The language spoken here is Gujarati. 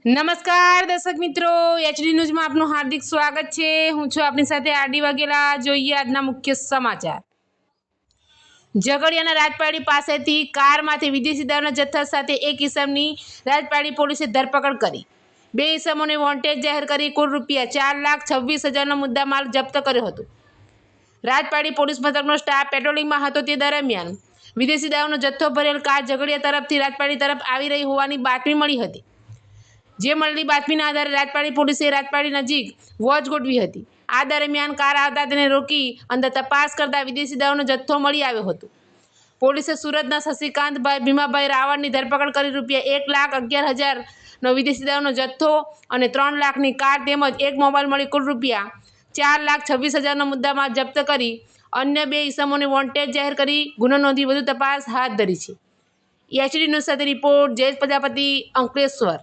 નમસ્કાર દર્શક મિત્રો, એચડી ન્યૂઝમાં આપનું હાર્દિક સ્વાગત છે। હું છું આપની સાથે આરડી વાઘેલા। જોઈએ આજના મુખ્ય સમાચાર। ઝઘડિયાના રાજપાડી પાસેથી કારમાંથી વિદેશી દારૂના જથ્થા સાથે એક ઇસમની રાજપાડી પોલીસે ધરપકડ કરી। બે ઇસમોને વોન્ટેડ જાહેર કરી કુલ ₹4,26,000નો મુદ્દામાલ જપ્ત કર્યો હતો। રાજપાડી પોલીસ મથકનો સ્ટાફ પેટ્રોલિંગમાં હતો તે દરમિયાન વિદેશી દારૂનો જથ્થો ભરેલ કાર ઝઘડિયા તરફથી રાજપાડી તરફ આવી રહી હોવાની બાતમી મળી હતી। જે મળેલી બાતમીના આધારે રાજપાડી પોલીસે રાજપાડી નજીક વોચ ગોઠવી હતી। આ દરમિયાન કાર આવતા તેને રોકી અંદર તપાસ કરતા વિદેશી દારૂનો જથ્થો મળી આવ્યો હતો। પોલીસે સુરતના શશિકાંતભાઈ ભીમાભાઈ રાવળની ધરપકડ કરી ₹1,11,000નો વિદેશી દારૂનો જથ્થો અને 3 લાખની કાર તેમજ એક મોબાઈલ મળી કુલ ₹4,26,000નો મુદ્દામાલ જપ્ત કરી અન્ય બે ઇસમોને વોન્ટેડ જાહેર કરી ગુનો નોંધી વધુ તપાસ હાથ ધરી છે। એચડી ન્યૂઝ સાથે રિપોર્ટ જયેશ પ્રજાપતિ, અંકલેશ્વર।